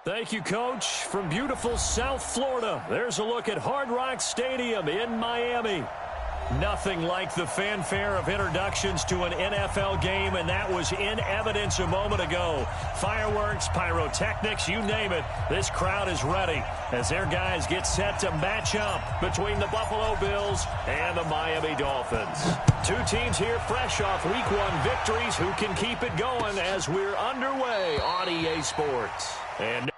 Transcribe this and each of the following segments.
Thank you, Coach. From beautiful South Florida, there's a look at Hard Rock Stadium in Miami. Nothing like the fanfare of introductions to an NFL game, and that was in evidence a moment ago. Fireworks, pyrotechnics, you name it. This crowd is ready as their guys get set to match up between the Buffalo Bills and the Miami Dolphins. Two teams here fresh off Week 1 victories who can keep it going as we're underway on EA Sports. And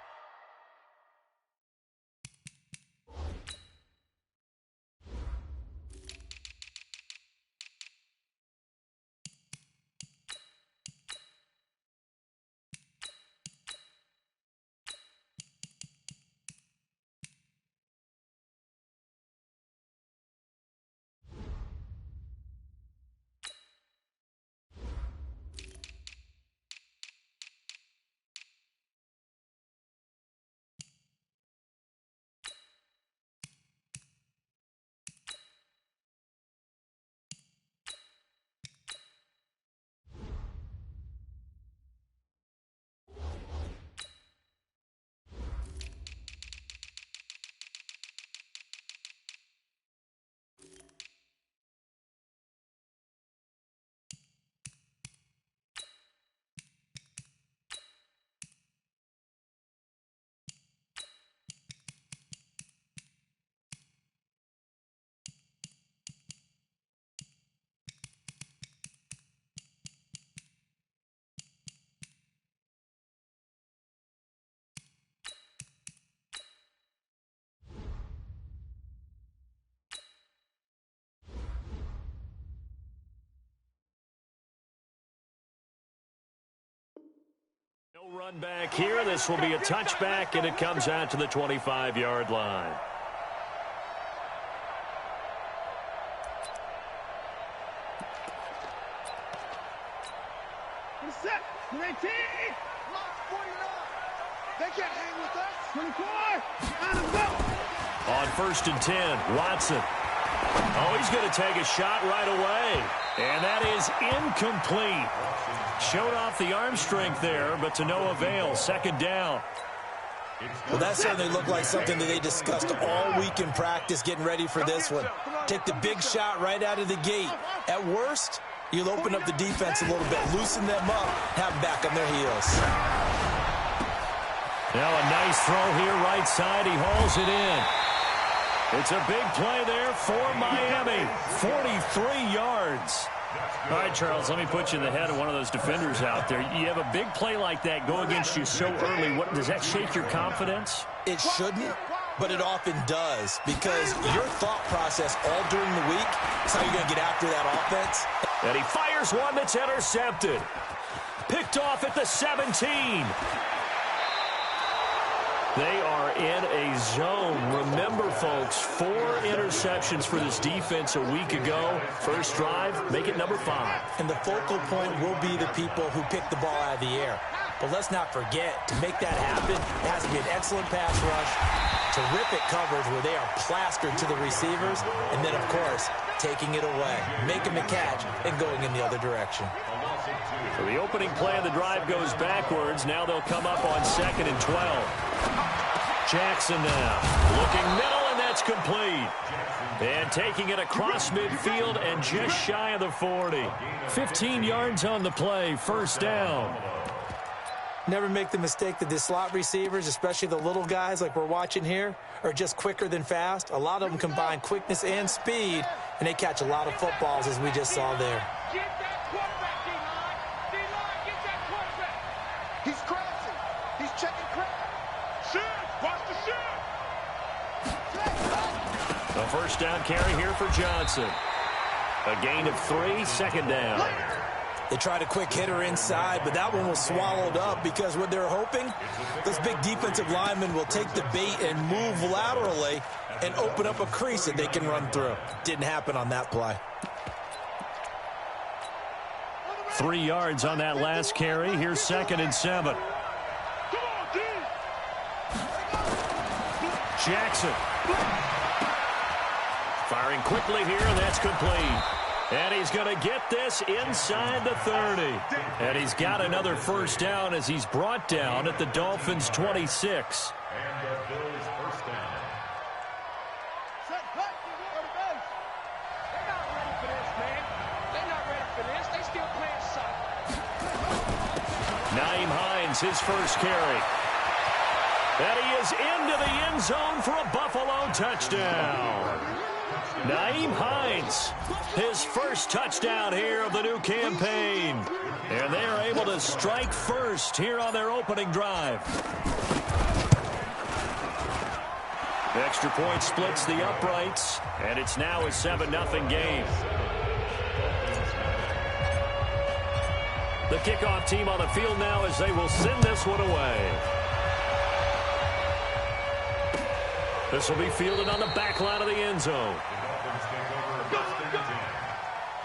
no run back here. This will be a touchback, and it comes out to the 25-yard line. Set. 19. Lock 49. They can't hang with us. 24. On the go. On 1st and 10, Watson. Oh, he's going to take a shot right away. And that is incomplete. Showed off the arm strength there, but to no avail. 2nd down. Well, that certainly looked like something that they discussed all week in practice getting ready for this one. Take the big shot right out of the gate. At worst, you'll open up the defense a little bit, loosen them up, have them back on their heels. Now a nice throw here right side. He hauls it in. It's a big play there for Miami. 43 yards. All right, Charles, let me put you in the head of one of those defenders out there. You have a big play like that go against you so early. What, does that shake your confidence? It shouldn't, but it often does, because your thought process all during the week is how you're going to get after that offense. And he fires one that's intercepted. Picked off at the 17. They are in a zone. Remember, folks, 4 interceptions for this defense a week ago. First drive, make it number 5. And the focal point will be the people who pick the ball out of the air. But let's not forget, to make that happen, it has to be an excellent pass rush, terrific coverage where they are plastered to the receivers, and then, of course, taking it away, making the catch, and going in the other direction. So the opening play of the drive goes backwards. Now they'll come up on 2nd and 12. Jackson now looking middle, and that's complete. And taking it across midfield and just shy of the 40. 15 yards on the play, 1st down. Never make the mistake that the slot receivers, especially the little guys like we're watching here, are just quicker than fast. A lot of them combine quickness and speed, and they catch a lot of footballs, as we just saw there. Get that quarterback, D-line. D-line, get that quarterback. He's crossing. He's checking crack. Shoot. Watch the shoot. A 1st down carry here for Johnson. A gain of 3, 2nd down. They tried a quick hitter inside, but that one was swallowed up because what they're hoping, those big defensive linemen will take the bait and move laterally and open up a crease that they can run through. Didn't happen on that play. 3 yards on that last carry. Here's 2nd and 7. Jackson. Firing quickly here, and that's complete. And he's going to get this inside the 30. And he's got another first down as he's brought down at the Dolphins' 26. And the Bills' first down. They're not ready for this, man. They're not ready for this. They still playing soccer. Nyheim Hines, his first carry. And he is into the end zone for a Buffalo touchdown. Nyheim Hines, his first touchdown here of the new campaign. And they are able to strike first here on their opening drive. The extra point splits the uprights, and it's now a 7-0 game. The kickoff team on the field now as they will send this one away. This will be fielded on the back line of the end zone.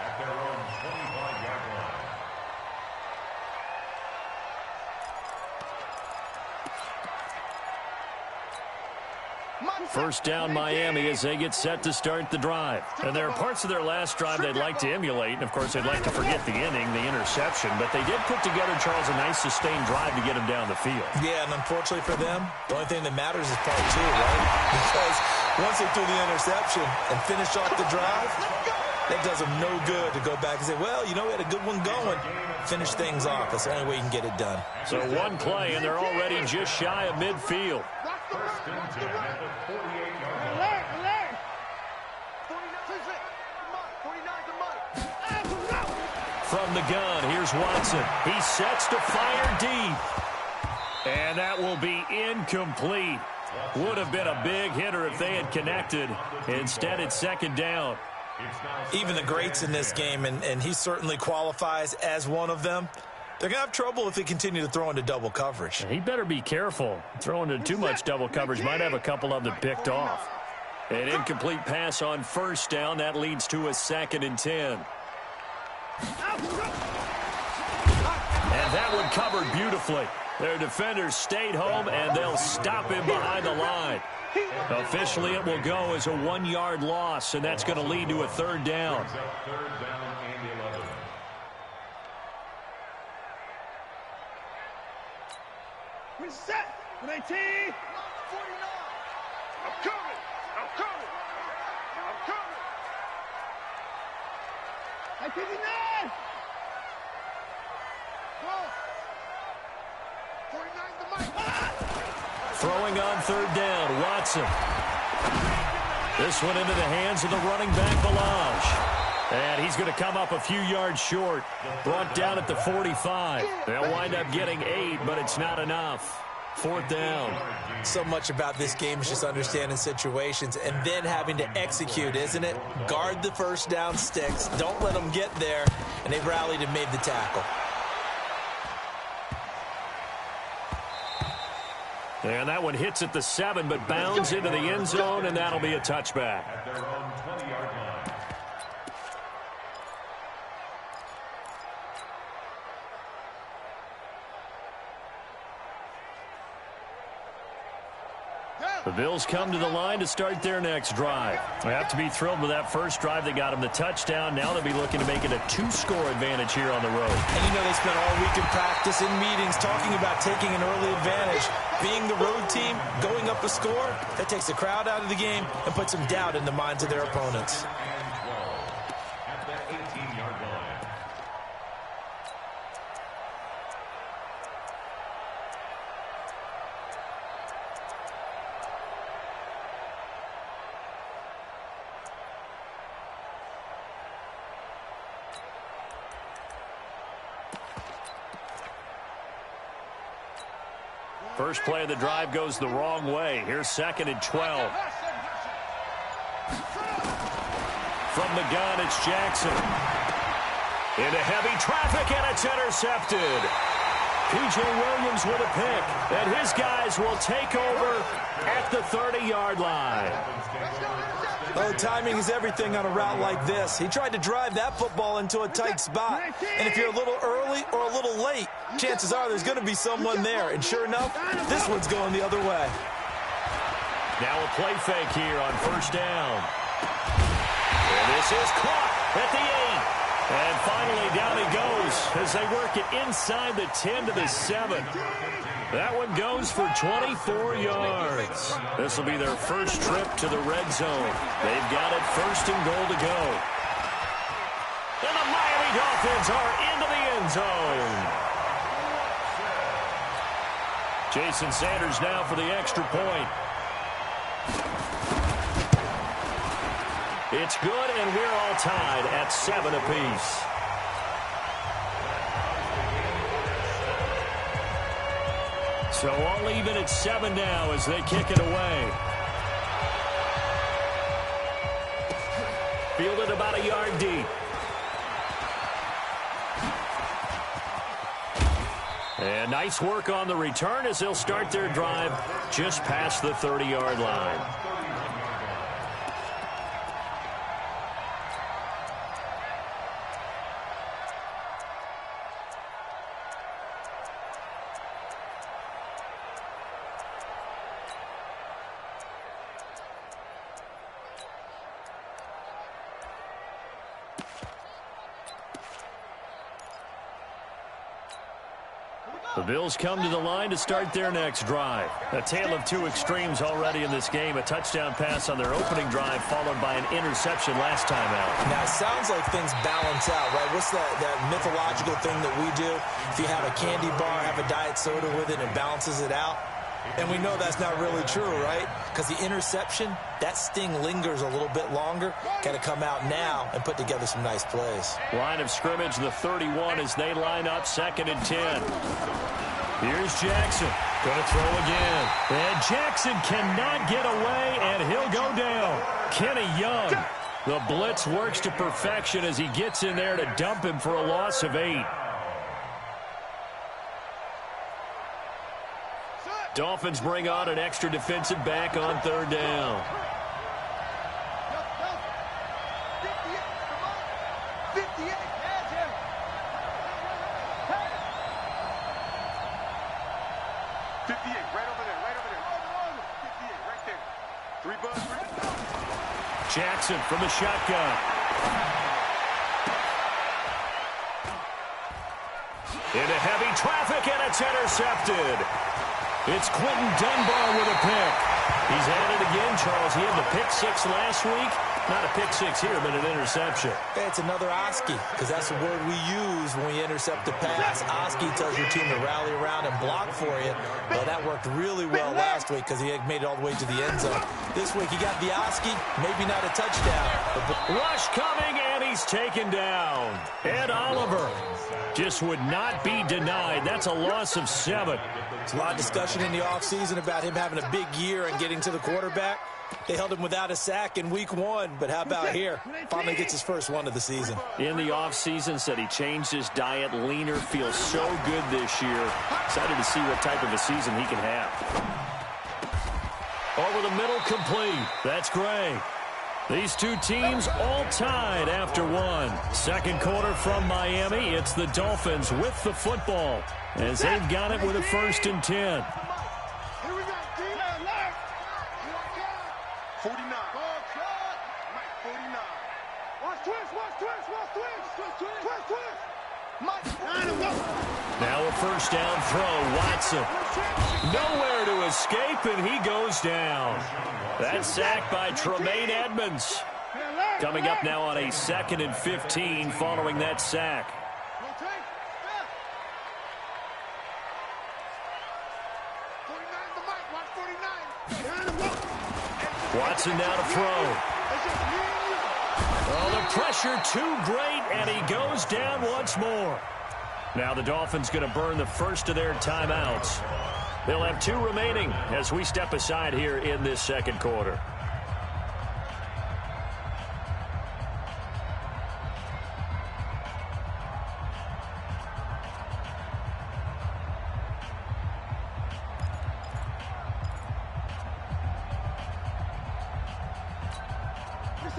At their own 25-yard line. First down Miami as they get set to start the drive. And there are parts of their last drive they'd like to emulate. And, of course, they'd like to forget the inning, the interception. But they did put together, Charles, a nice sustained drive to get him down the field. Yeah, and unfortunately for them, the only thing that matters is part two, right? Because once they threw the interception and finished off the drive, that does them no good to go back and say, well, you know, we had a good one going. Finish things off. That's the only way you can get it done. So one play, and they're already just shy of midfield. First and 10 at the 48-yard line. From the gun, here's Watson. He sets to fire deep. And that will be incomplete. Would have been a big hitter if they had connected. Instead, it's second down. Even the greats in this game, and he certainly qualifies as one of them, they're going to have trouble if they continue to throw into double coverage. He better be careful. Throwing into too much double coverage might have a couple of them picked off. An incomplete pass on first down. That leads to a 2nd and 10. And that one covered beautifully. Their defenders stayed home, and they'll stop him behind the line. Officially, it will go as a 1-yard loss, and that's going to lead to a 3rd down. Third down and 11. Reset. 19. 49. I'm coming. I'm coming. I'm coming. 59. 49 the mic. Throwing on 3rd down, Watson. This one into the hands of the running back, Balaj. And he's going to come up a few yards short. Brought down at the 45. They'll wind up getting 8, but it's not enough. 4th down. So much about this game is just understanding situations and then having to execute, isn't it? Guard the first down sticks. Don't let them get there. And they've rallied and made the tackle. And that one hits at the 7, but bounds into the end zone, and that'll be a touchback. At their own 20-yard line. The Bills come to the line to start their next drive. They have to be thrilled with that first drive. They got them the touchdown. Now they'll be looking to make it a 2-score advantage here on the road. And you know they spent all week in practice, in meetings, talking about taking an early advantage. Being the road team, going up a score, that takes the crowd out of the game and puts some doubt in the minds of their opponents. At the 18-yard line. First play of the drive goes the wrong way. Here's 2nd and 12. From the gun, it's Jackson. Into heavy traffic, and it's intercepted. P.J. Williams with a pick, and his guys will take over at the 30-yard line. Oh, timing is everything on a route like this. He tried to drive that football into a tight spot. And if you're a little early or a little late, chances are there's going to be someone there. And sure enough, this one's going the other way. Now a play fake here on first down. And this is caught. at the 8. And finally, down he goes as they work it inside the 10 to the 7. That one goes for 24 yards. This will be their first trip to the red zone. They've got it first and goal to go. And the Miami Dolphins are into the end zone. Jason Sanders now for the extra point. It's good, and we're all tied at 7 apiece. So all even at 7 now as they kick it away. Fielded about a yard deep. And nice work on the return as they'll start their drive just past the 30-yard line. The Bills come to the line to start their next drive. A tale of two extremes already in this game. A touchdown pass on their opening drive followed by an interception last time out. Now, it sounds like things balance out, right? What's that mythological thing that we do? If you have a candy bar, have a diet soda with it, and it balances it out. And we know that's not really true, right? Because the interception, that sting lingers a little bit longer. Got to come out now and put together some nice plays. Line of scrimmage, the 31 as they line up 2nd and 10. Here's Jackson. Going to throw again. And Jackson cannot get away, and he'll go down. Kenny Young. The blitz works to perfection as he gets in there to dump him for a loss of 8. Dolphins bring on an extra defensive back on 3rd down. 58, right over there, right over there. 58, right there. 3 bucks. Jackson from the shotgun. Into heavy traffic, and it's intercepted. It's Quentin Dunbar with a pick. He's at it again, Charles. He had the pick 6 last week. Not a pick 6 here, but an interception. It's another Oski, because that's the word we use when we intercept the pass. Oski tells your team to rally around and block for you. Well, that worked really well last week because he had made it all the way to the end zone. This week he got the Oski, maybe not a touchdown. Rush coming, and he's taken down. Ed Oliver just would not be denied. That's a loss of 7. There's a lot of discussion in the offseason about him having a big year and getting to the quarterback. They held him without a sack in week 1, but how about here? Finally gets his first one of the season. In the offseason, said he changed his diet, leaner, feels so good this year. Excited to see what type of a season he can have. Over the middle, complete. That's Gray. These two teams all tied after 1. Second quarter from Miami. It's the Dolphins with the football as they've got it with a 1st and 10. 49. Mike, 49. Watch twist. Now a 1st down throw. Watson. Nowhere to escape, and he goes down. That's sacked by Tremaine Edmonds. Coming up now on a 2nd and 15 following that sack. Watson now to throw. Oh, the pressure too great, and he goes down once more. Now the Dolphins going to burn the first of their timeouts. They'll have 2 remaining as we step aside here in this 2nd quarter.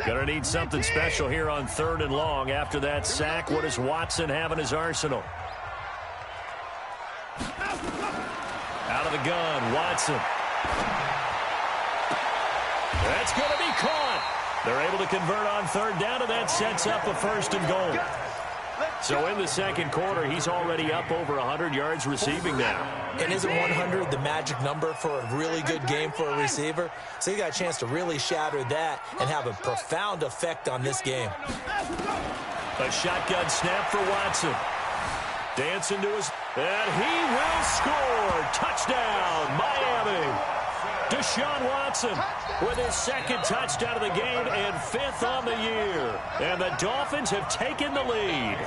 Going to need something special here on 3rd and long. After that sack, what does Watson have in his arsenal? Out of the gun, Watson. That's going to be caught. They're able to convert on third down, and that sets up a 1st and goal. So in the second quarter, he's already up over 100 yards receiving now. And isn't 100 the magic number for a really good game for a receiver? So he got a chance to really shatter that and have a profound effect on this game. A shotgun snap for Watson. Dancing to his... And he will score. Touchdown, Miami. Deshaun Watson with his 2nd touchdown of the game and 5th on the year. And the Dolphins have taken the lead.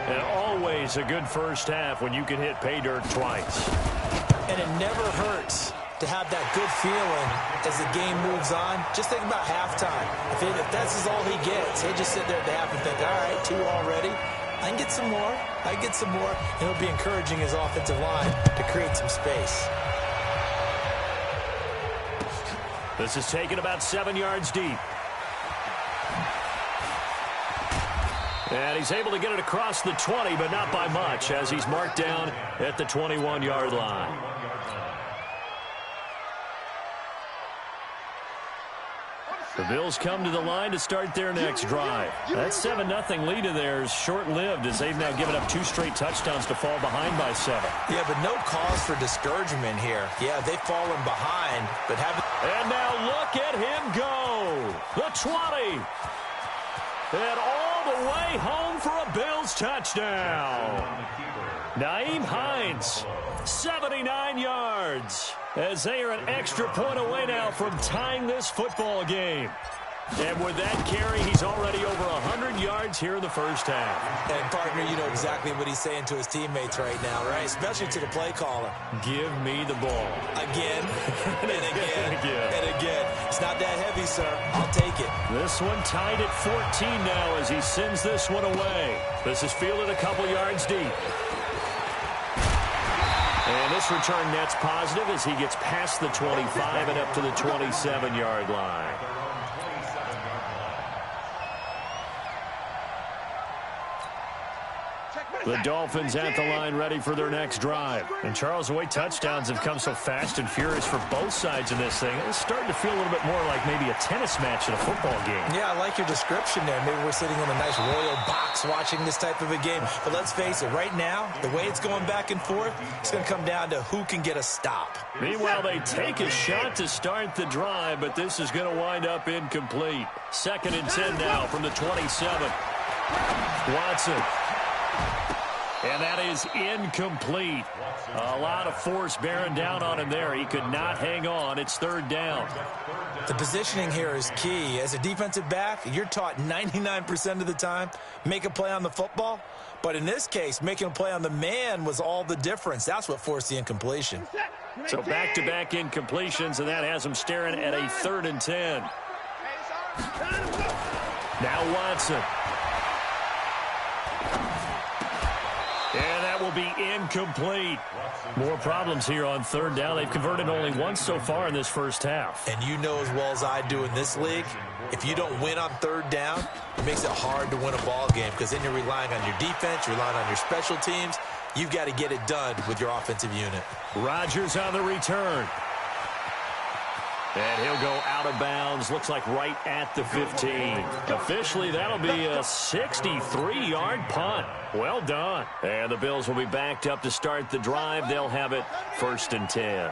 And always a good first half when you can hit pay dirt twice. And it never hurts to have that good feeling as the game moves on. Just think about halftime. If that's all he gets, he'll just sit there at the half and think, all right, 2 already. I can get some more. I can get some more. And he'll be encouraging his offensive line to create some space. This is taken about 7 yards deep. And he's able to get it across the 20, but not by much, as he's marked down at the 21-yard line. The Bills come to the line to start their next drive. That 7-0 lead of theirs short-lived as they've now given up 2 straight touchdowns to fall behind by 7. Yeah, but no cause for discouragement here. Yeah, they've fallen behind, but haven't... And now look at him go. The 20. And all the way home for a Bills touchdown. Nyheim Hines, 79 yards. As they are an extra point away now from tying this football game. And with that carry, he's already over 100 yards here in the first half. And, partner, you know exactly what he's saying to his teammates right now, right? Especially to the play caller. Give me the ball. Again, and again, and again. It's not that heavy, sir. I'll take it. This one tied at 14 now as he sends this one away. This is fielded a couple yards deep. And this return net's positive as he gets past the 25 and up to the 27-yard line. The Dolphins at the line ready for their next drive. And, Charles, the way touchdowns have come so fast and furious for both sides in this thing, it's starting to feel a little bit more like maybe a tennis match in a football game. Yeah, I like your description there. Maybe we're sitting in a nice royal box watching this type of a game. But let's face it, right now, the way it's going back and forth, it's going to come down to who can get a stop. Meanwhile, they take a shot to start the drive, but this is going to wind up incomplete. 2nd and 10 now from the 27. Watson. And that is incomplete. A lot of force bearing down on him there. He could not hang on. It's 3rd down. The positioning here is key. As a defensive back, you're taught 99% of the time, make a play on the football. But in this case, making a play on the man was all the difference. That's what forced the incompletion. So back-to-back incompletions, and that has him staring at a 3rd and 10. Now Watson. And that will be incomplete. More problems here on 3rd down. They've converted only once so far in this first half. And you know as well as I do in this league, if you don't win on 3rd down, it makes it hard to win a ball game because then you're relying on your defense, you're relying on your special teams. You've got to get it done with your offensive unit. Rodgers on the return. And he'll go out of bounds, looks like right at the 15. Officially, that'll be a 63-yard punt. Well done. And the Bills will be backed up to start the drive. They'll have it 1st and 10.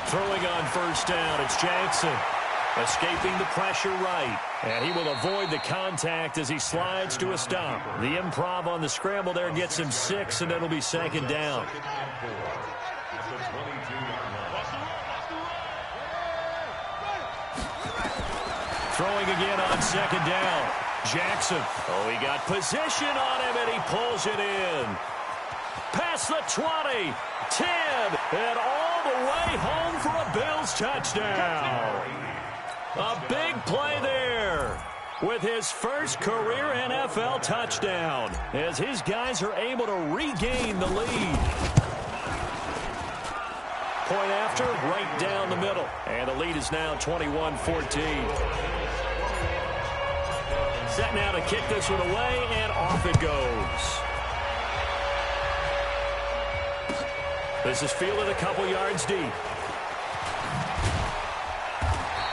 Throwing on 1st down, it's Jackson. Escaping the pressure right. And he will avoid the contact as he slides to a stop. The improv on the scramble there gets him 6, and it'll be 2nd down. Throwing again on 2nd down. Jackson. Oh, he got position on him, and he pulls it in. Past the 20, 10, and all the way home for a Bills touchdown. A big play there with his first career NFL touchdown as his guys are able to regain the lead. Point after, right down the middle. And the lead is now 21-14. Set now to kick this one away, and off it goes. This is fielded a couple yards deep.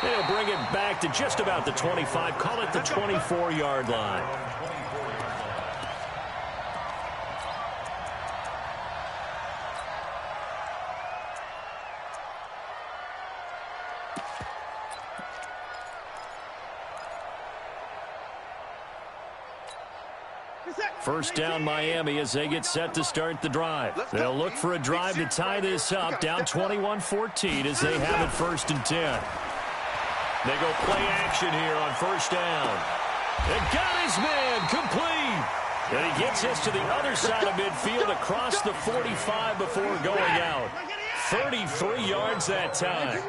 They'll bring it back to just about the 25. Call it the 24-yard line. First down Miami as they get set to start the drive. They'll look for a drive to tie this up, down 21-14 as they have it 1st and 10. They go play action here on first down. And got his man complete. And he gets this to the other side of midfield across the 45 before going out. 33 yards that time.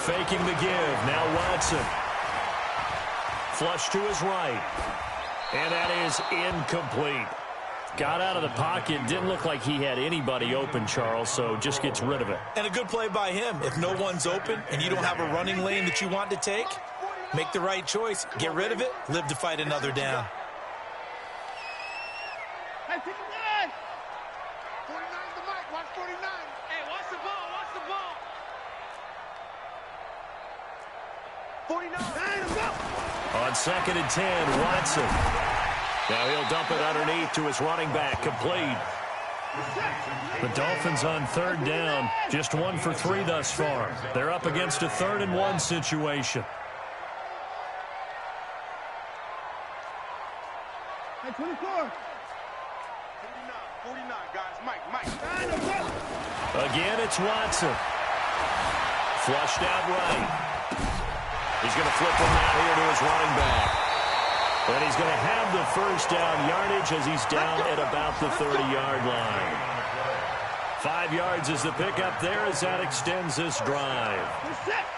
Faking the give. Now Watson. Flush to his right. And that is incomplete. Got out of the pocket. Didn't look like he had anybody open, Charles, so just gets rid of it. And a good play by him. If no one's open and you don't have a running lane that you want to take, make the right choice. Get rid of it. Live to fight another down. 49 the mic. Watch 49. Hey, watch the ball. Watch the ball. 49. On 2nd and 10, Watson. Now he'll dump it underneath to his running back, complete. The Dolphins on 3rd down, just 1 for 3 thus far. They're up against a 3rd and 1 situation. Hey, 24. 49, guys. Mike. Again, it's Watson. Flushed out right. He's going to flip one out here to his running back. And he's going to have the first down yardage as he's down at about the 30-yard line. 5 yards is the pickup there as that extends this drive.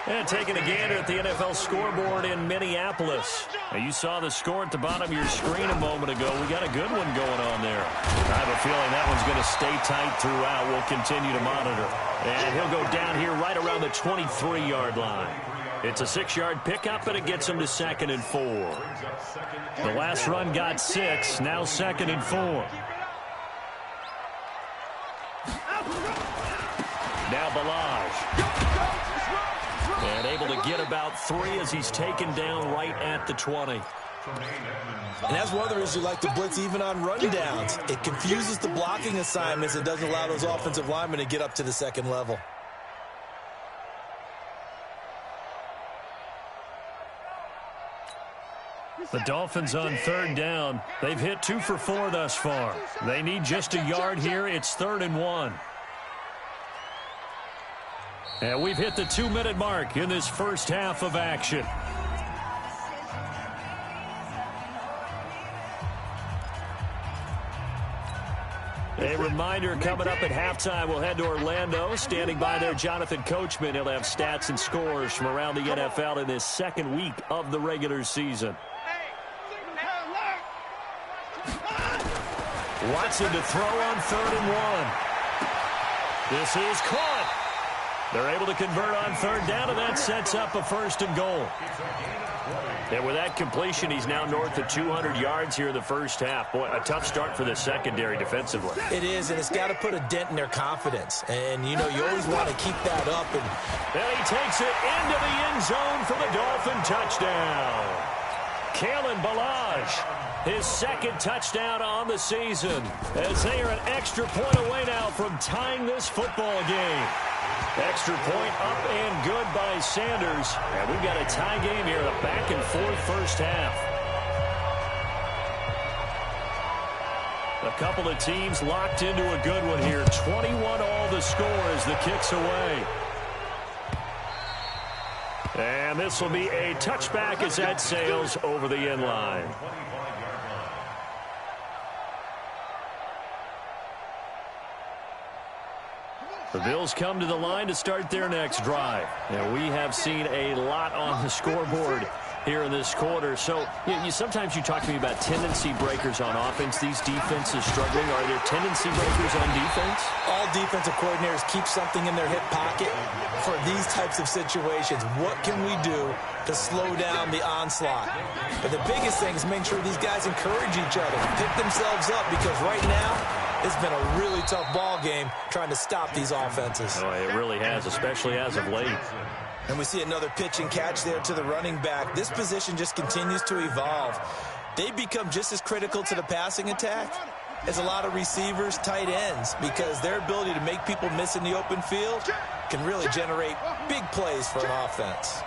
And taking a gander at the NFL scoreboard in Minneapolis. Now, you saw the score at the bottom of your screen a moment ago. We got a good one going on there. I have a feeling that one's going to stay tight throughout. We'll continue to monitor. And he'll go down here right around the 23-yard line. It's a 6-yard pickup, and it gets him to 2nd and 4. The last run got 6, now 2nd and 4. Now Balaj. And able to get about 3 as he's taken down right at the 20. And that's one of the reasons you like to blitz even on run downs. It confuses the blocking assignments. It doesn't allow those offensive linemen to get up to the 2nd level. The Dolphins on 3rd down. They've hit 2 for 4 thus far. They need just a yard here. It's 3rd and 1. And we've hit the 2-minute mark in this first half of action. A reminder, coming up at halftime, we'll head to Orlando. Standing by there, Jonathan Coachman. He'll have stats and scores from around the NFL in this 2nd week of the regular season. Watson to throw on 3rd and 1. This is caught. They're able to convert on 3rd down, and that sets up a 1st and goal. And with that completion, he's now north of 200 yards here in the first half. Boy, a tough start for the secondary defensively. It is, and it's got to put a dent in their confidence. And, you know, you always want to keep that up. And he takes it into the end zone for the Dolphin touchdown. Kalen Balaj, his 2nd touchdown on the season, as they are an extra point away now from tying this football game. Extra point up and good by Sanders. And we've got a tie game here, a back-and-forth first half. A couple of teams locked into a good one here. 21-all the score as the kick's away. And this will be a touchback as that sails over the end line. The Bills come to the line to start their next drive. And we have seen a lot on the scoreboard here in this quarter. So sometimes you talk to me about tendency breakers on offense. These defenses struggling. Are there tendency breakers on defense? All defensive coordinators keep something in their hip pocket for these types of situations. What can we do to slow down the onslaught? But the biggest thing is make sure these guys encourage each other, pick themselves up, because right now It's been a really tough ball game trying to stop these offenses. Oh, it really has, especially as of late. And we see another pitch and catch there to the running back. This position just continues to evolve. They become just as critical to the passing attack as a lot of receivers, tight ends, because their ability to make people miss in the open field can really generate big plays for an offense.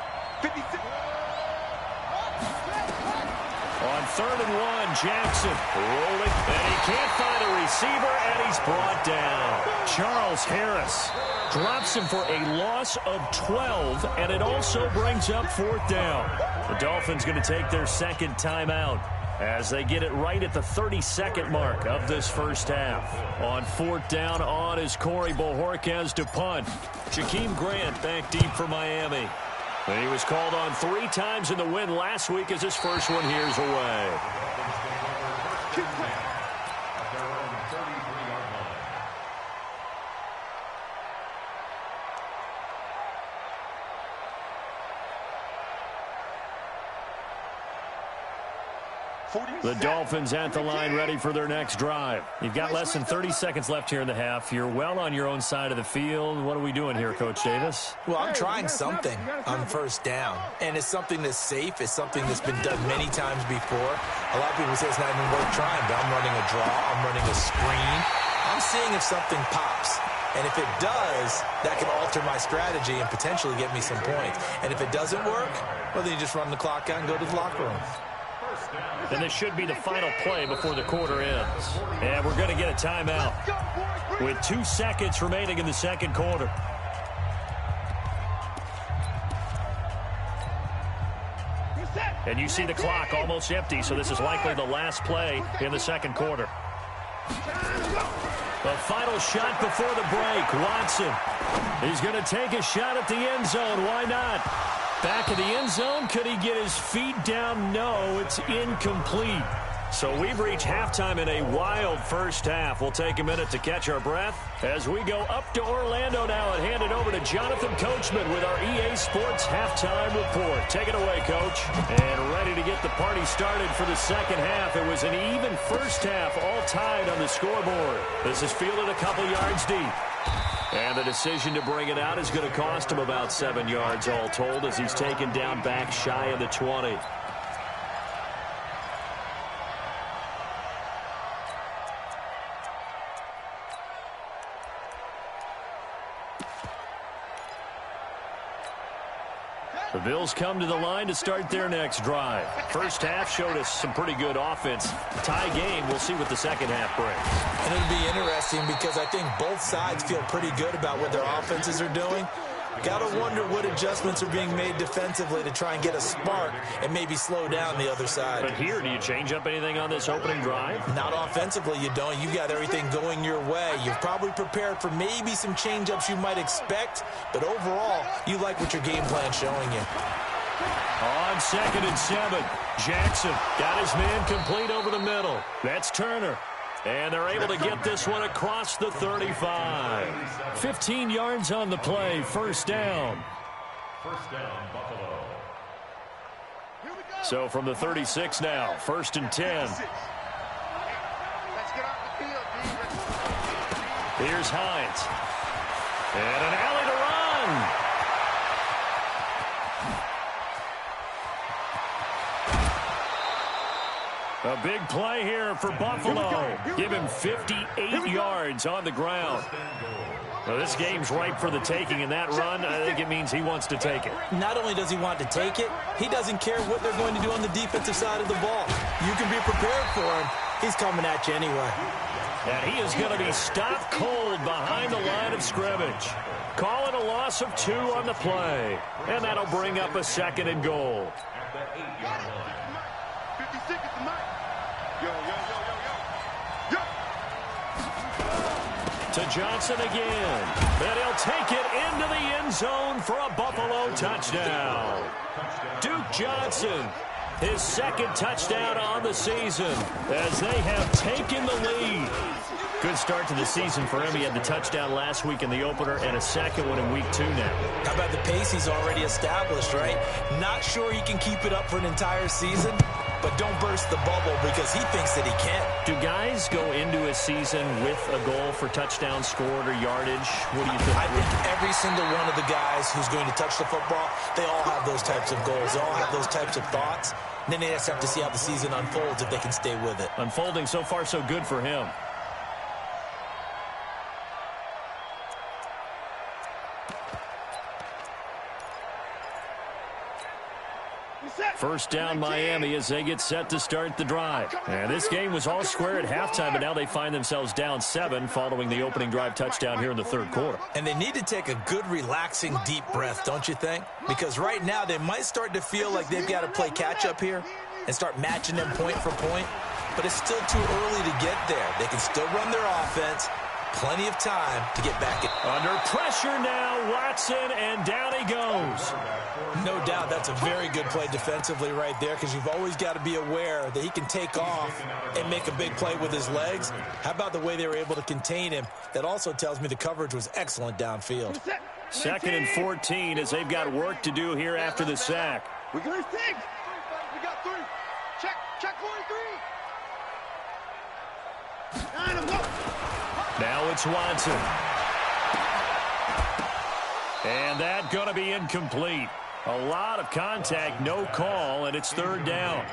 On 3rd and 1, Jackson rolling, and he can't find a receiver, and he's brought down. Charles Harris drops him for a loss of 12, and it also brings up 4th down. The Dolphins going to take their second timeout as they get it right at the 32nd mark of this first half. On 4th down, on is Corey Bojorquez to punt. Jakeem Grant back deep for Miami. And he was called on 3 times in the win last week as his first one here's away. The Dolphins at the line ready for their next drive. You've got less than 30 seconds left here in the half. You're well on your own side of the field. What are we doing here, Coach Davis? Well, I'm trying something on 1st down. And it's something that's safe. It's something that's been done many times before. A lot of people say it's not even worth trying, but I'm running a draw. I'm running a screen. I'm seeing if something pops. And if it does, that can alter my strategy and potentially get me some points. And if it doesn't work, well, then you just run the clock out and go to the locker room. And this should be the final play before the quarter ends. And we're going to get a timeout with 2 seconds remaining in the second quarter. And you see the clock almost empty, so this is likely the last play in the second quarter. The final shot before the break. Watson. He's going to take a shot at the end zone. Why not? Back of the end zone. Could he get his feet down? No, it's incomplete. So we've reached halftime in a wild first half. We'll take a minute to catch our breath as we go up to Orlando now and hand it over to Jonathan Coachman with our EA Sports halftime report. Take it away, Coach. And ready to get the party started for the second half. It was an even first half, all tied on the scoreboard. This is fielded a couple yards deep. And the decision to bring it out is going to cost him about 7 yards all told as he's taken down back shy of the 20. The Bills come to the line to start their next drive. First half showed us some pretty good offense. Tie game, we'll see what the second half brings. And it'll be interesting because I think both sides feel pretty good about what their offenses are doing. Got to wonder what adjustments are being made defensively to try and get a spark and maybe slow down the other side. But here, do you change up anything on this opening drive? Not offensively, you don't. You got everything going your way. You've probably prepared for maybe some change-ups you might expect, but overall, you like what your game plan's showing you. On 2nd and 7, Jackson got his man complete over the middle. That's Turner. And they're able to get this one across the 35. 15 yards on the play, first down. First down, Buffalo. So from the 36 now, 1st and 10. Let's get off the field, D. Here's Hines. And an alley to run. A big play here for Buffalo. Give him 58 yards on the ground. Well, this game's ripe for the taking, and that run, I think it means he wants to take it. Not only does he want to take it, he doesn't care what they're going to do on the defensive side of the ball. You can be prepared for him. He's coming at you anyway. And he is going to be stopped cold behind the line of scrimmage. Call it a loss of 2 on the play. And that'll bring up a 2nd and goal. At the 8-yard line. 50 seconds to Mike. Yo. To Johnson again. And he'll take it into the end zone for a Buffalo touchdown. Duke Johnson, his 2nd touchdown on the season as they have taken the lead. Good start to the season for him. He had the touchdown last week in the opener and a 2nd one in week 2 now. How about the pace he's already established, right? Not sure he can keep it up for an entire season, but don't burst the bubble because he thinks that he can. Do guys go into a season with a goal for touchdowns scored or yardage? What do you think? I think every single one of the guys who's going to touch the football, they all have those types of goals. They all have those types of thoughts. And then they just have to see how the season unfolds if they can stay with it. Unfolding so far so good for him. First down Miami as they get set to start the drive. And this game was all square at halftime, but now they find themselves down 7 following the opening drive touchdown here in the third quarter. And they need to take a good, relaxing, deep breath, don't you think? Because right now they might start to feel like they've got to play catch-up here and start matching them point for point. But it's still too early to get there. They can still run their offense. Plenty of time to get back in. Under pressure now, Watson, and down he goes. No doubt that's a very good play defensively right there because you've always got to be aware that he can take off and make a big play with his legs. How about the way they were able to contain him? That also tells me the coverage was excellent downfield. Second and 14 as they've got work to do here after the sack. We got 6. We got 3. Check 43. Now it's Watson. And that going to be incomplete. A lot of contact, no call, and it's third down.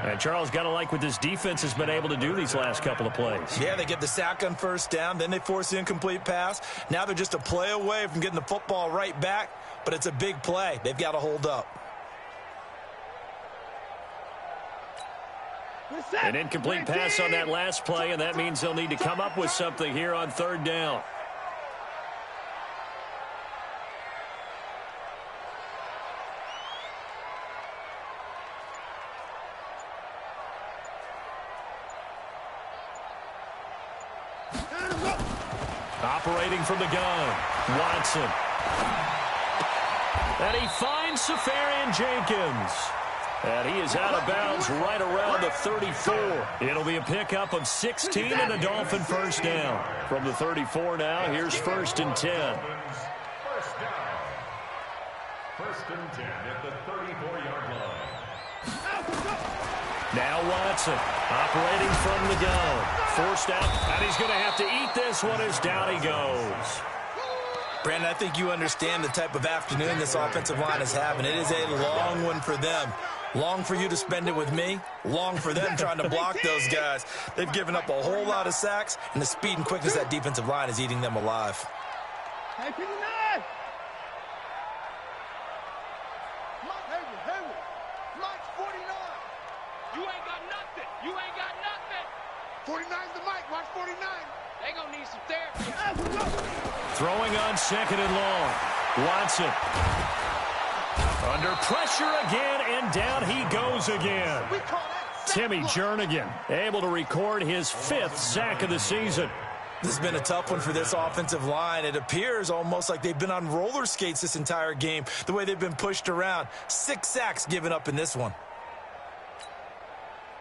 And Charles, got to like what this defense has been able to do these last couple of plays. Yeah, they get the sack on first down, then they force the incomplete pass. Now they're just a play away from getting the football right back, but it's a big play. They've got to hold up. An incomplete pass on that last play, and that means they'll need to come up with something here on third down. Operating from the gun, Watson. And he finds Safarian Jenkins. And he is out of bounds right around the 34. It'll be a pickup of 16 and a Dolphin first down. From the 34 now, here's first and 10. First down. First and 10 at the 34-yard line. Now Watson operating from the gun. Forced out, and he's going to have to eat this one as down he goes. Brandon, I think you understand the type of afternoon this offensive line is having. It is a long one for them. Long for you to spend it with me. Long for them trying to block those guys. They've given up a whole lot of sacks, and the speed and quickness of that defensive line is eating them alive. Hey, 59! Mike's 49! You ain't got nothing. You ain't got nothing. 49's the Mike. Watch 49. They gonna need some therapy. Throwing on second and long. Watson. Under pressure again, and down he goes again. We call that Timmy Jernigan able to record his 5th sack of the season. This has been a tough one for this offensive line. It appears almost like they've been on roller skates this entire game, the way they've been pushed around. 6 sacks given up in this one.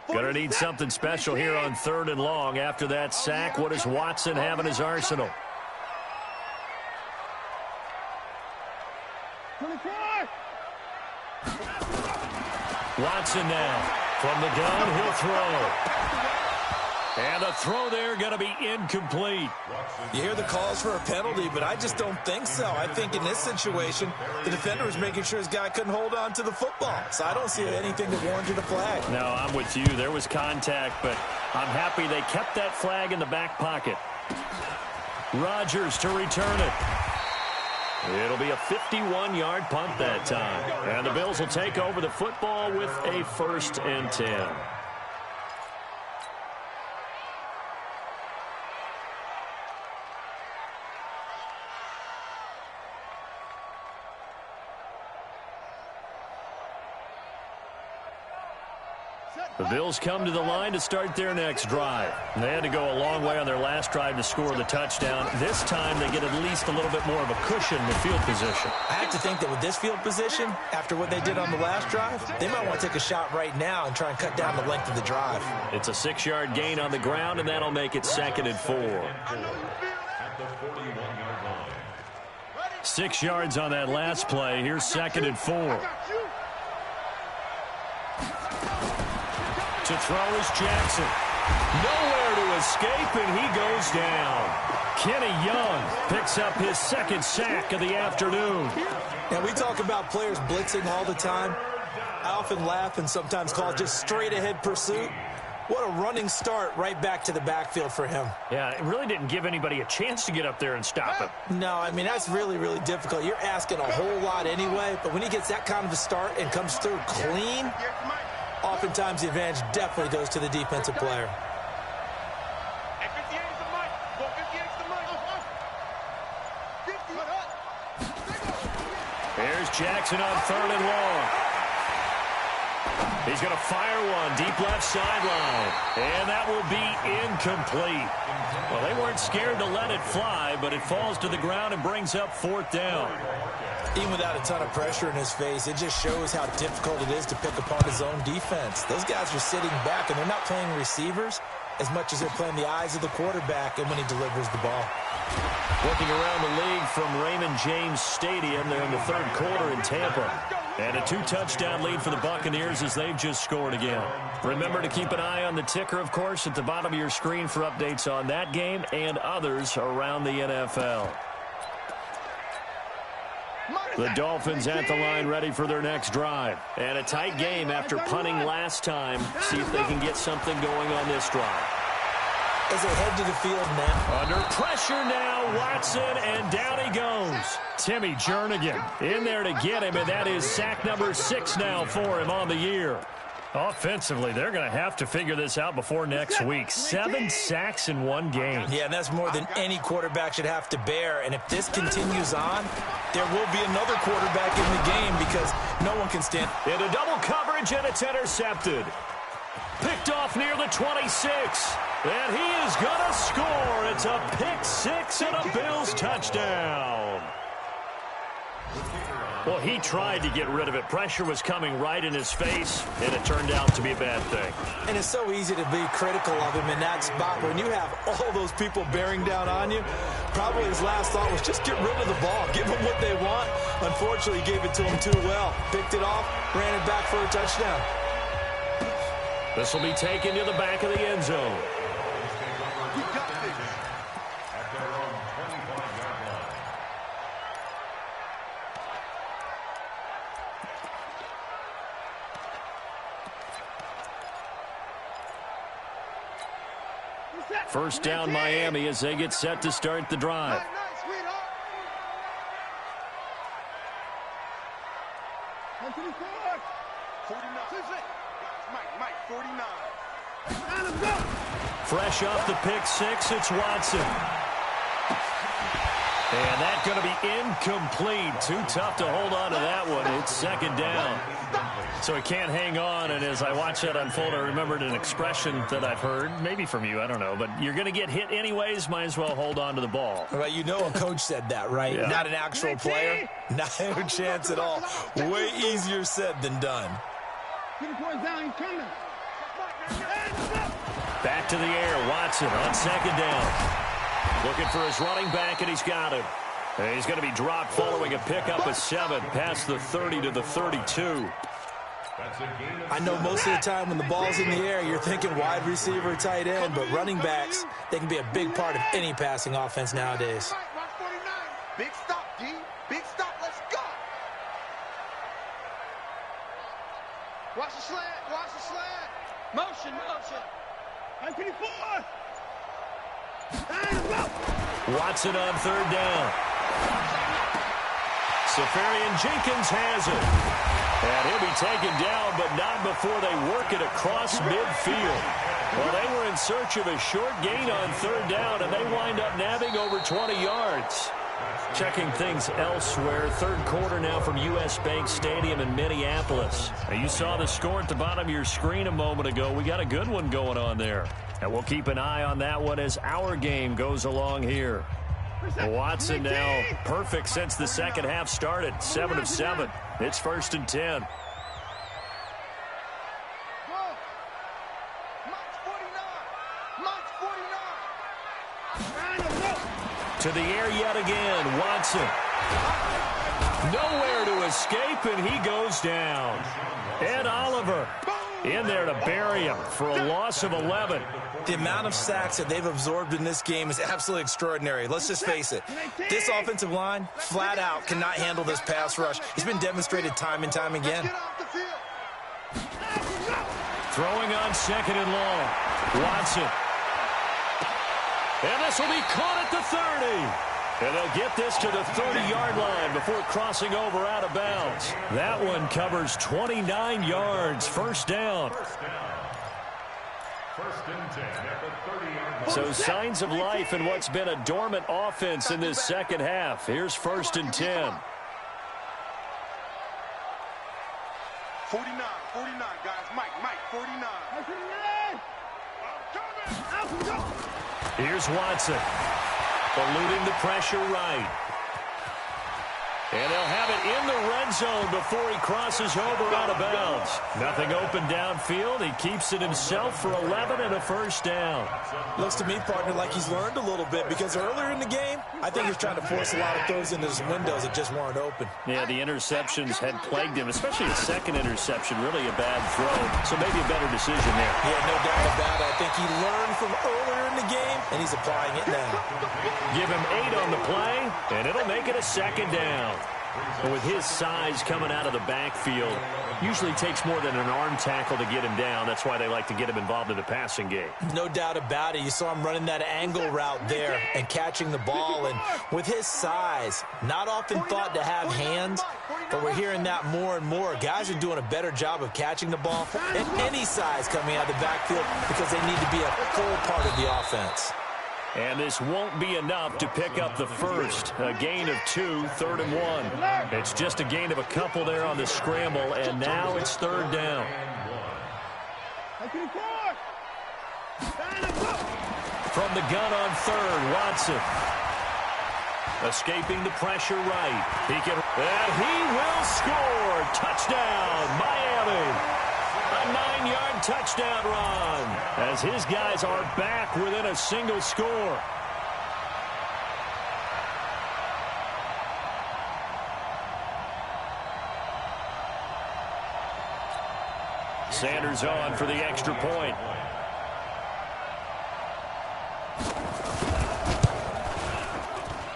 Gonna need something special here on third and long. After that sack, what does Watson have in his arsenal? 24! Watson now. From the gun, he'll throw. And the throw there going to be incomplete. You hear the calls for a penalty, but I just don't think so. I think in this situation, the defender was making sure his guy couldn't hold on to the football. So I don't see anything that warranted a flag. No, I'm with you. There was contact, but I'm happy they kept that flag in the back pocket. Rodgers to return it. It'll be a 51-yard punt that time. And the Bills will take over the football with a first and 10. The Bills come to the line to start their next drive. They had to go a long way on their last drive to score the touchdown. This time they get at least a little bit more of a cushion in the field position. I have to think that with this field position, after what they did on the last drive, they might want to take a shot right now and try and cut down the length of the drive. It's a 6-yard gain on the ground, and that'll make it second and 4. At the 41-yard line. 6 yards on that last play. Here's second and 4. To throw is Jackson. Nowhere to escape, and he goes down. Kenny Young picks up his second sack of the afternoon. And we talk about players blitzing all the time. I often laugh and sometimes call it just straight-ahead pursuit. What a running start right back to the backfield for him. Yeah, it really didn't give anybody a chance to get up there and stop him. No, I mean, that's really, really difficult. You're asking a whole lot anyway, but when he gets that kind of a start and comes through clean, oftentimes the advantage definitely goes to the defensive player. Here's Jackson on 3rd and long. He's going to fire one deep left sideline, and that will be incomplete. Well, they weren't scared to let it fly, but it falls to the ground and brings up 4th down. Even without a ton of pressure in his face, it just shows how difficult it is to pick apart his own defense. Those guys are sitting back, and they're not playing receivers as much as they're playing the eyes of the quarterback and when he delivers the ball. Looking around the league from Raymond James Stadium, they're in the 3rd quarter in Tampa. And a 2-touchdown lead for the Buccaneers as they've just scored again. Remember to keep an eye on the ticker, of course, at the bottom of your screen for updates on that game and others around the NFL. The Dolphins at the line ready for their next drive. And a tight game after punting last time. See if they can get something going on this drive. As they head to the field now. Under pressure now, Watson, and down he goes. Timmy Jernigan in there to get him, and that is sack number 6 now for him on the year. Offensively, they're going to have to figure this out before next week. 7 sacks in one game. Yeah, and that's more than any quarterback should have to bear. And if this continues on, there will be another quarterback in the game because no one can stand. Into double coverage, and it's intercepted. Picked off near the 26. And he is going to score. It's a pick-6 and a Bills touchdown. Well, he tried to get rid of it. Pressure was coming right in his face, and it turned out to be a bad thing. And it's so easy to be critical of him in that spot. When you have all those people bearing down on you, probably his last thought was just get rid of the ball. Give them what they want. Unfortunately, he gave it to them too well. Picked it off, ran it back for a touchdown. This will be taken to the back of the end zone. First down Miami as they get set to start the drive. Fresh off the pick-6, it's Watson. And that's going to be incomplete. Too tough to hold on to that one. It's 2nd down. So he can't hang on, and as I watch that unfold, I remembered an expression that I've heard, maybe from you, I don't know, but you're going to get hit anyways, might as well hold on to the ball. Well, you know a coach said that, right? Yeah. Not an actual player. Not a chance at all. Way easier said than done. Back to the air, Watson on 2nd down. Looking for his running back, and he's got him. And he's going to be dropped following a pickup of 7 past the 30 to the 32. I know most of the time when the ball's in the air, you're thinking wide receiver, tight end, but running backs, they can be a big part of any passing offense nowadays. Big stop, D. Big stop. Let's go. Watch the slant. Watch the slant. Motion. Watson on 3rd down. Safarian Jenkins has it. And he'll be taken down, but not before they work it across midfield. Well, they were in search of a short gain on 3rd down, and they wind up nabbing over 20 yards. Checking things elsewhere. 3rd quarter now from U.S. Bank Stadium in Minneapolis. Now, you saw the score at the bottom of your screen a moment ago. We got a good one going on there. And we'll keep an eye on that one as our game goes along here. Watson now perfect since the second half started. 7 of 7. It's 1st and 10. To the air yet again, Watson. Nowhere to escape, and he goes down. Ed Oliver in there to bury him for a loss of 11. The amount of sacks that they've absorbed in this game is absolutely extraordinary. Let's just face it. This offensive line, flat out, cannot handle this pass rush. It's been demonstrated time and time again. Throwing on 2nd and long. Watson. And this will be caught at the 30. And they'll get this to the 30-yard line before crossing over out of bounds. That one covers 29 yards. First down. So signs of life in what's been a dormant offense in this second half. Here's 1st and 10. 49, guys. Mike, 49. Here's Watson. Eluding the pressure right. And they'll have it in the red zone before he crosses over out of bounds. Nothing open downfield. He keeps it himself for 11 and a first down. Looks to me, partner, like he's learned a little bit because earlier in the game, I think he's trying to force a lot of throws into his windows that just weren't open. Yeah, the interceptions had plagued him, especially the second interception, really a bad throw. So maybe a better decision there. Yeah, no doubt about it. I think he learned from earlier in the game, and he's applying it now. Give him 8 on the play, and it'll make it a second down. And with his size coming out of the backfield, usually takes more than an arm tackle to get him down. That's why they like to get him involved in the passing game. No doubt about it. You saw him running that angle route there and catching the ball. And with his size, not often thought to have hands, but we're hearing that more and more. Guys are doing a better job of catching the ball at any size coming out of the backfield because they need to be a full part of the offense. And this won't be enough to pick up the first. A gain of 2, 3rd and 1. It's just a gain of a couple there on the scramble, and now it's 3rd down. From the gun on 3rd, Watson. Escaping the pressure right. And he will score. Touchdown, Miami. A 9-yard touchdown run as his guys are back within a single score. Sanders on for the extra point.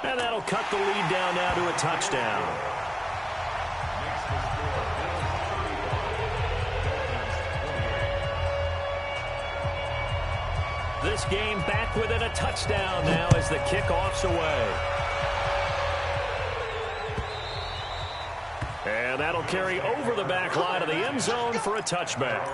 And that'll cut the lead down now to a touchdown. This game back within a touchdown now as the kickoff's away. And that'll carry over the back line of the end zone for a touchback.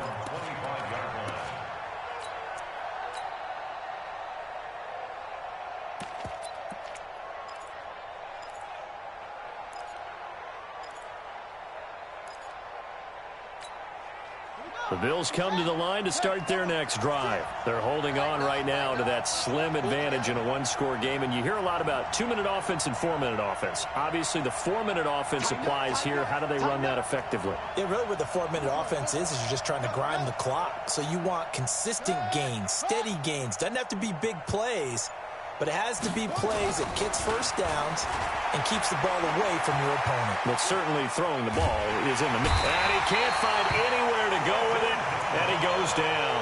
The Bills come to the line to start their next drive. They're holding on right now to that slim advantage in a one-score game, and you hear a lot about 2-minute offense and 4-minute offense. Obviously, the 4-minute offense applies here. How do they run that effectively? Yeah, really what the 4-minute offense is you're just trying to grind the clock. So you want consistent gains, steady gains. Doesn't have to be big plays, but it has to be plays that gets first downs and keeps the ball away from your opponent. Well, certainly throwing the ball is in the middle. And he can't find anywhere to go with it, and he goes down.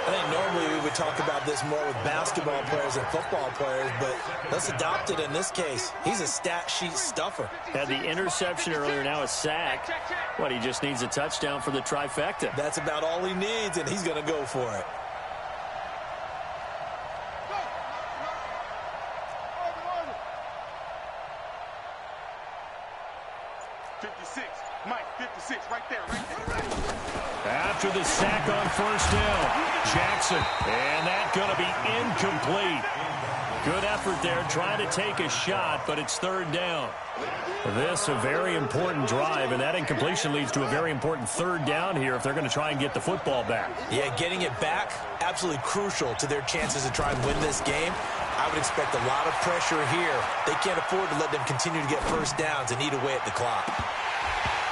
I think normally we would talk about this more with basketball players and football players, but let's adopt it in this case. He's a stat sheet stuffer. Had the interception earlier, now a sack. What, he just needs a touchdown for the trifecta. That's about all he needs, and he's going to go for it. After the sack on first down, Jackson, and that's going to be incomplete. Good effort there, trying to take a shot, but it's 3rd down. This a very important drive, and that incompletion leads to a very important 3rd down here if they're going to try and get the football back. Yeah, getting it back, absolutely crucial to their chances to try and win this game. I would expect a lot of pressure here. They can't afford to let them continue to get first downs and eat away at the clock.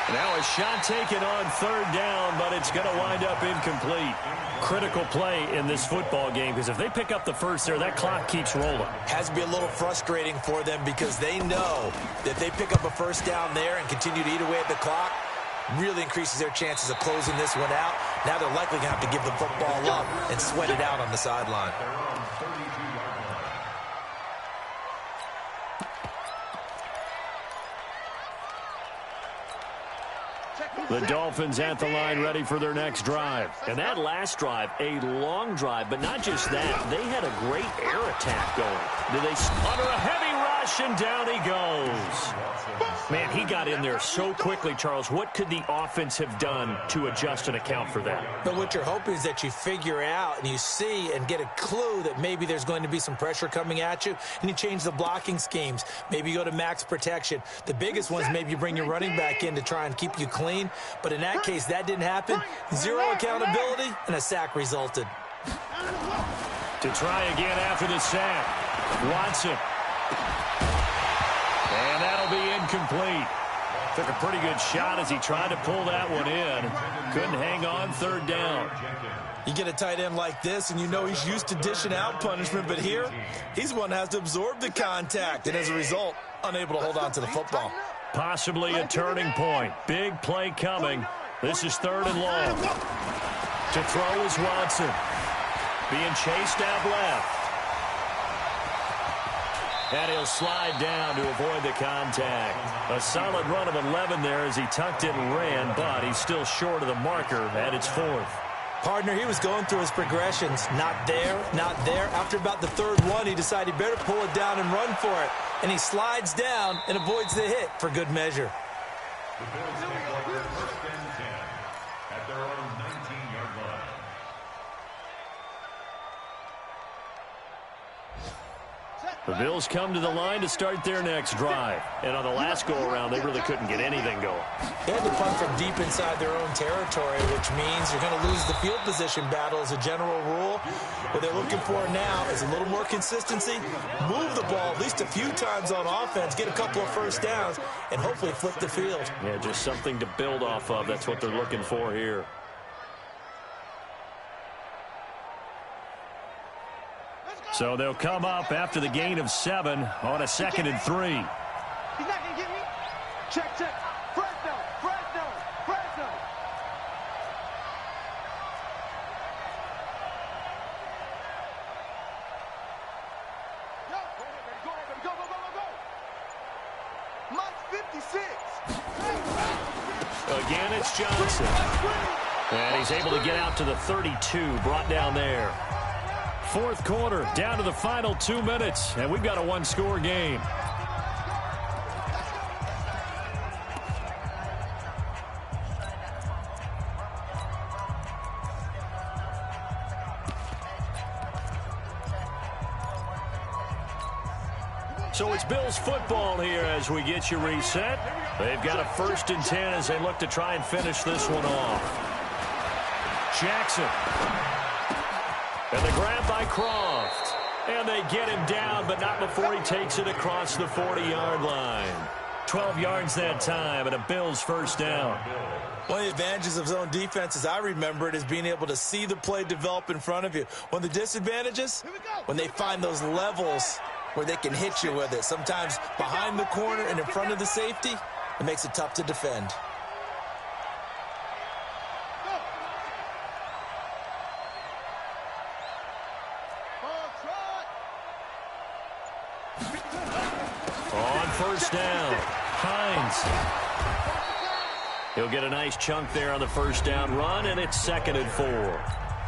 Now a shot taken on 3rd down, but it's going to wind up incomplete. Critical play in this football game, because if they pick up the first there, that clock keeps rolling. Has to be a little frustrating for them because they know that they pick up a first down there and continue to eat away at the clock, really increases their chances of closing this one out. Now they're likely going to have to give the football up and sweat it out on the sideline. The Dolphins at the line ready for their next drive. And that last drive, a long drive, but not just that. They had a great air attack going. They under a heavy rush, and down he goes. Man, he got in there so quickly, Charles. What could the offense have done to adjust and account for that? But what you're hoping is that you figure out and you see and get a clue that maybe there's going to be some pressure coming at you, and you change the blocking schemes. Maybe you go to max protection. The biggest ones, maybe you bring your running back in to try and keep you clean. But in that case, that didn't happen. Zero accountability, and a sack resulted. To try again after the sack. Watson. And that'll be incomplete. Took a pretty good shot as he tried to pull that one in. Couldn't hang on third down. You get a tight end like this, and you know he's used to dishing out punishment, but here, he's one that has to absorb the contact, and as a result, unable to hold on to the football. Possibly a turning point. Big play coming. This is 3rd and long. To throw is Watson. Being chased out left. And he'll slide down to avoid the contact. A solid run of 11 there as he tucked it and ran, but he's still short of the marker, and it's 4th. Partner, he was going through his progressions. Not there, not there. After about the 3rd one, he decided he better pull it down and run for it. And he slides down and avoids the hit for good measure. The Bills take over 1st and 10 at their own 19-yard line. The Bills come to the line to start their next drive. And on the last go-around, they really couldn't get anything going. They had to punt from deep inside their own territory, which means you're going to lose the field position battle as a general rule. What they're looking for now is a little more consistency, move the ball at least a few times on offense, get a couple of first downs, and hopefully flip the field. Yeah, just something to build off of. That's what they're looking for here. So they'll come up after the gain of 7 on a 2nd and 3. He's not going to get me. Check. Fresno. Go. Mike 56. Again, it's Johnson. And he's able to get out to the 32, brought down there. 4th quarter, down to the final 2 minutes, and we've got a one-score game. So it's Bills football here as we get you reset. They've got a 1st and 10 as they look to try and finish this one off. Jackson. And the grab by Croft. And they get him down, but not before he takes it across the 40-yard line. 12 yards that time, and a Bills 1st down. One of the advantages of zone defense, as I remember it, is being able to see the play develop in front of you. One of the disadvantages, when they find those levels where they can hit you with it. Sometimes behind the corner and in front of the safety, it makes it tough to defend. On 1st down, Hines. He'll get a nice chunk there on the 1st down run, and it's 2nd and 4.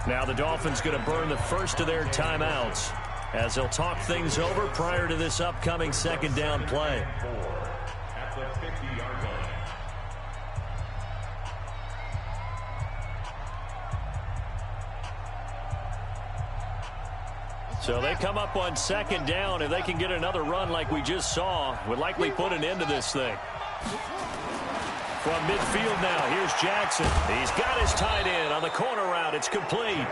Now the Dolphins going to burn the first of their timeouts as they'll talk things over prior to this upcoming 2nd down play. At the 50-yard line. So they come up on 2nd down. If they can get another run like we just saw, would likely put an end to this thing. From midfield now, here's Jackson. He's got his tight end on the corner route. It's complete.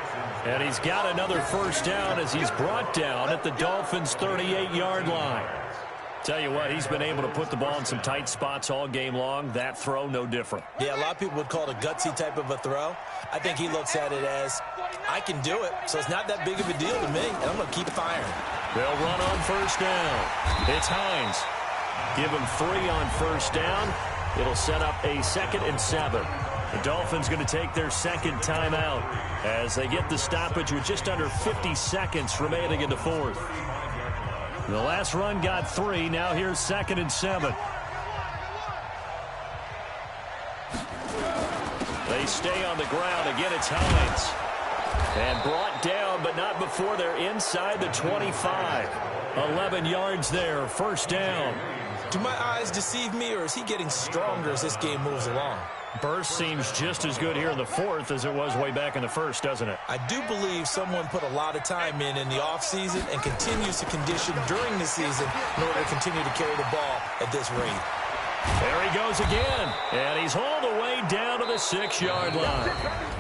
And he's got another 1st down as he's brought down at the Dolphins' 38-yard line. Tell you what, he's been able to put the ball in some tight spots all game long. That throw, no different. Yeah, a lot of people would call it a gutsy type of a throw. I think he looks at it as, I can do it, so it's not that big of a deal to me, and I'm going to keep firing. They'll run on 1st down. It's Hines. Give him 3 on 1st down. It'll set up a 2nd and 7. The Dolphins going to take their second timeout as they get the stoppage with just under 50 seconds remaining in the 4th. The last run got 3. Now here's 2nd and 7. They stay on the ground. Again, it's Hines. And brought down, but not before they're inside the 25. 11 yards there, 1st down. Do my eyes deceive me, or is he getting stronger as this game moves along? Burst seems just as good here in the 4th as it was way back in the 1st, doesn't it? I do believe someone put a lot of time in the offseason and continues to condition during the season in order to continue to carry the ball at this rate. There he goes again, and he's hauled away down to the 6-yard line.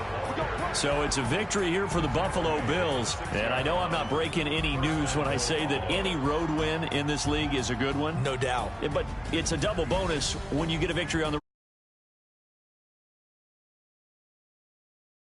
So it's a victory here for the Buffalo Bills. And I know I'm not breaking any news when I say that any road win in this league is a good one. No doubt. But it's a double bonus when you get a victory on the